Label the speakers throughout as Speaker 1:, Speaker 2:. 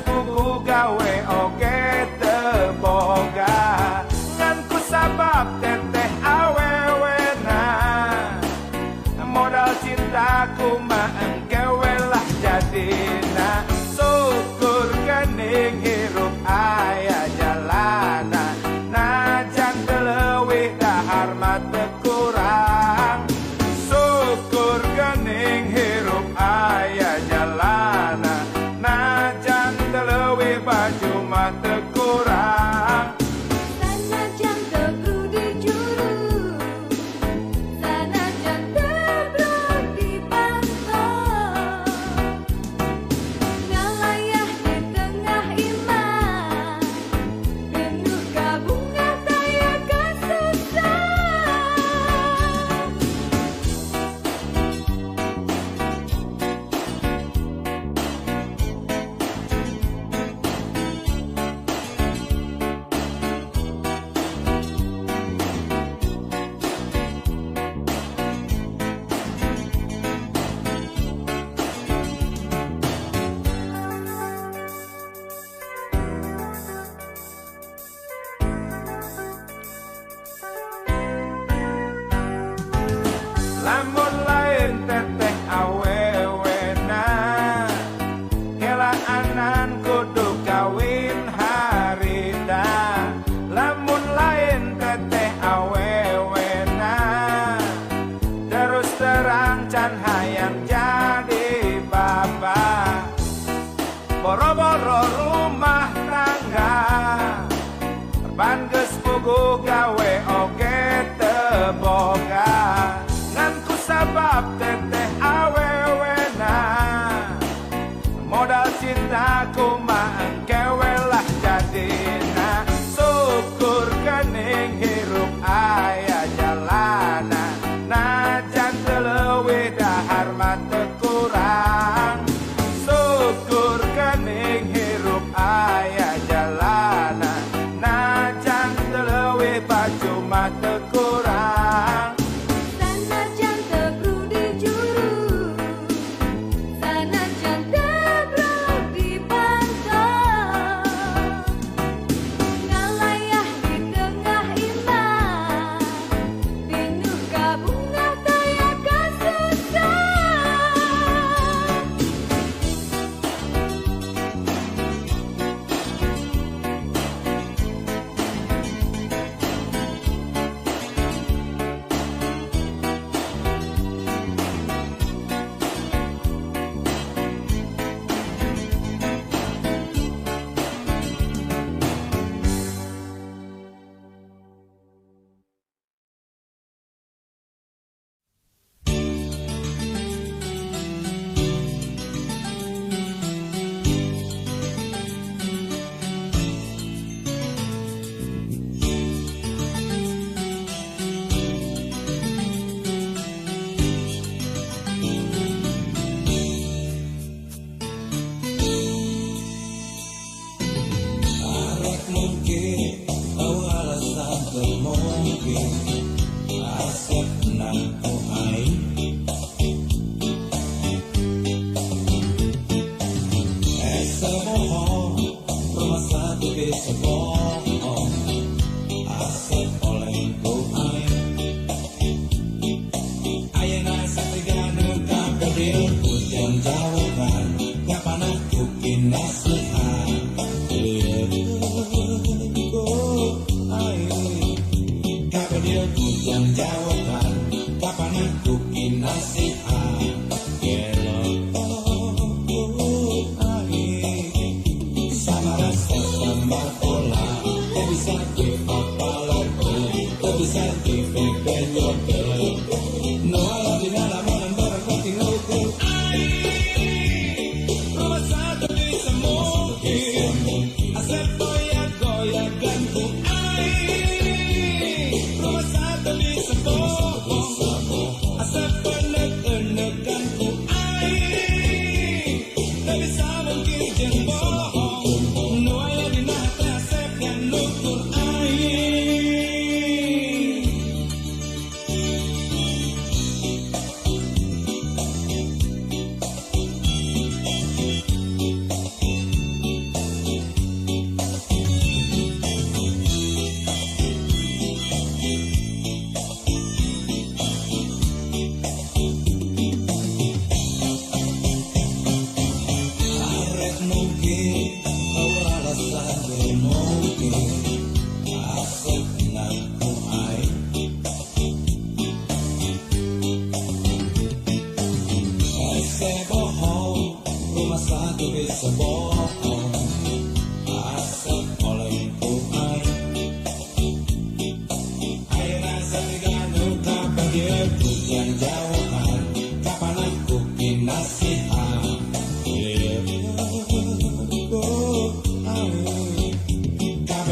Speaker 1: pugu gawe oge teboga ngan ku sabab teteh awewena modal cintaku mah engkewe lah jadina syukur gening hirup aya jalana najan teu leuwih dahar mah teu kurang syukur gening hirup aya jalana najan teu leuwih baju mah teu kurang
Speaker 2: Sanajan teu di juru sanajan teu di pantau ngalayah di tengah iman penuh kabunga daya kasusah
Speaker 1: lamun lain teteh awewena kelaanan kudu kawin harita lamun lain teteh awewena terus terang can hayang jadi bapak boro-boro rumah tangga ban geus pugu gawe oge teboga ngan ku sabab teteh awewena modal cintaku mah engkewe lah jadina syukur gening hirup aya jalana najan teu leuwih dahar mah teu kurang syukur gening hirup aya jalana najan teu leuwih baju mah teu kurang
Speaker 2: Sanajan teu di juru sanajan teu di pantau ngalayah di tengah iman penuh kabunga daya kasusah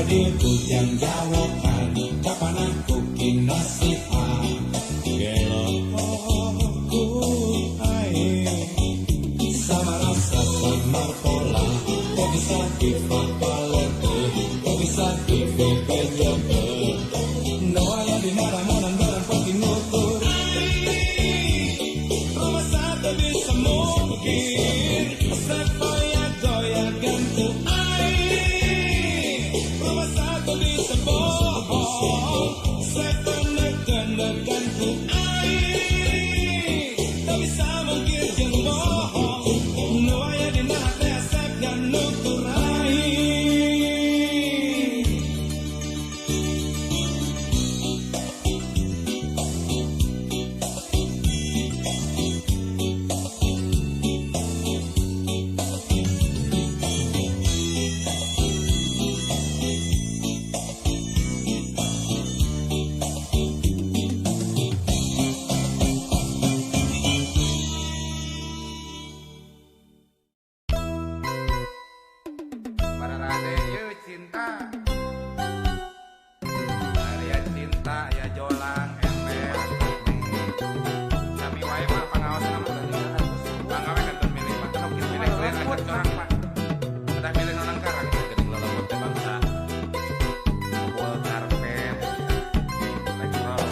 Speaker 3: hadirku yang jawaban kapan aku kinasihan gelokku air sama rasa sama pola kok bisa dipapalete kok bisa dipepejete no ayah di naramonan barang penting ngukur rumah satu bisa mungkin sepoya-goyakan tuh air rumah satu bisa bohong sepenek-penekan tuh air tak bisa mungkin yang bohong no ayah di nate asap dan nukur air
Speaker 1: Para rade ye cinta Aya cinta ya jolang ember Kami wae mah pangaos nama Pangawe kantor milih mah Kalau kita milih kalian akan corang pak Udah milih nonang karang Gede ngelolong teh bangsa Buat karpet Elektrol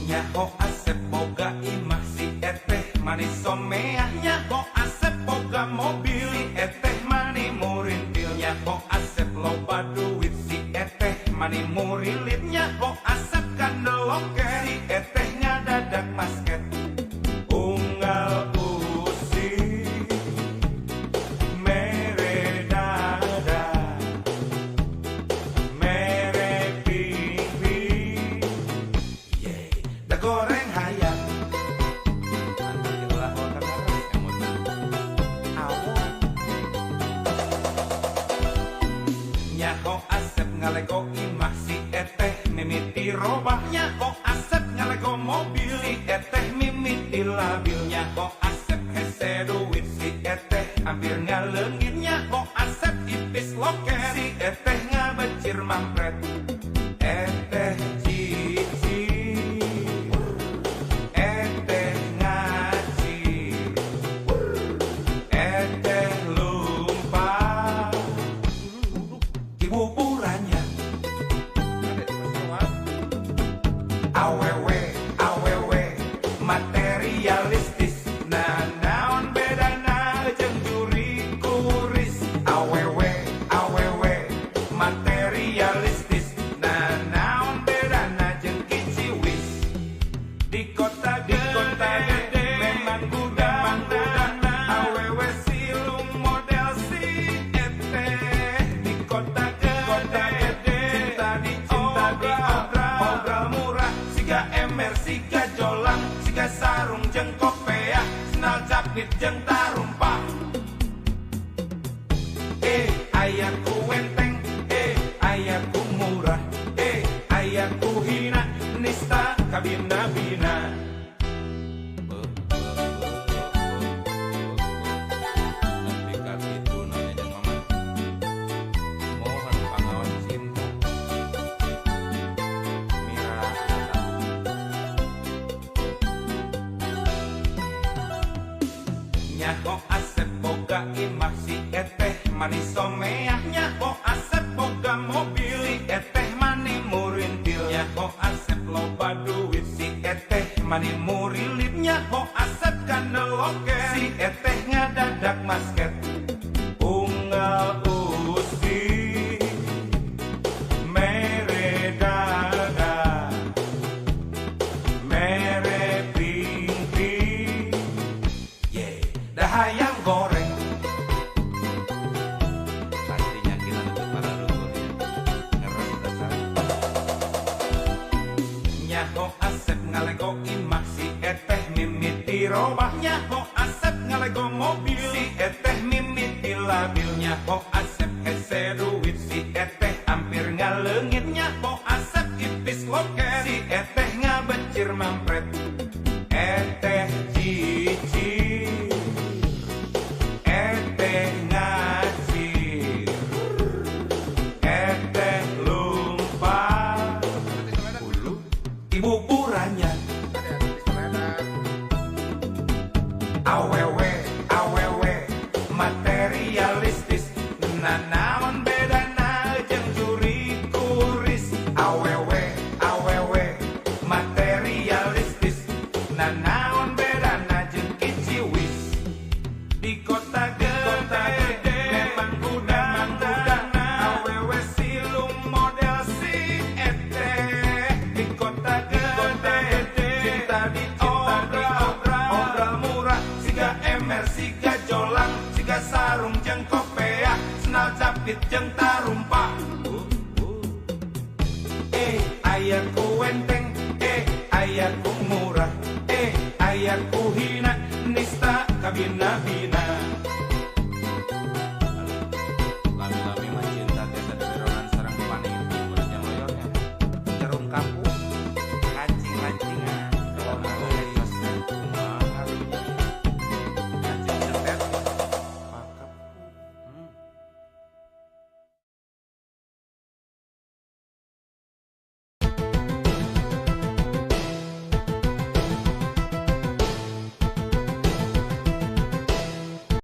Speaker 1: Nyaho asep boga imah si eteh manis someah Nyaho asep boga mobil si eteh mani murintil Nyaho asep loba duit si eteh mani murilit Nyaho asep kandeloke si eteh ngadadak basket Unggal usi mere dada mere pipi da goreng hayam Itulah hotel emot awon Nyaho asep ngalego imah si eteh mimiti robah Nyaho asep ngalego mobil si eteh mimiti labil Nyaho asep hese duit si eteh hampir ngaleungit Nyaho asep ipis loke si eteh ngabecir mampret eteh cici eteh ngaci eteh lupa kibuburannya awewe awewe materialistis nah naon bedana jeung juri kuris awewe awewe materialistis nah naon bedana jeung kiciwis di kota gede memang gudang awewe silung model si eteh di kota gede cinta di obral murah siga emer siga jolang siga sarung jeung kopeah sendal capit jeung tarumpah aya ku wenteng aya ku murah aya ku hina nista kabina-bina Nyaho asep boga imah si eteh manis someah Nyaho asep boga mobil si eteh mani murintil Nyaho asep loba duit si eteh mani murilit Nyaho asep kandeloke si eteh ngadadak basket unggal usi mere dada mere pingpi dahayang goreng pastinya kita untuk para dukun ngeres dasar Nyaho asep ngalego imah si eteh mimiti robah Nyaho asep ngalego mobil si eteh mimiti labil Nyaho asep hese duit si eteh hampir ngaleungit Nyaho asep ipis loke si eteh ngabecir mampret eteh cici eteh ngaci Nanaon bedana jeung juri kuris, awewe materialistis. Nanaon bedana jeung kiciwis. Di kota gede memang udang-udang, awewe silung model si eteh. Di kota gede cinta diobral murah, siga emer siga jolang, siga sarung jeung kopeah, senal capit jeung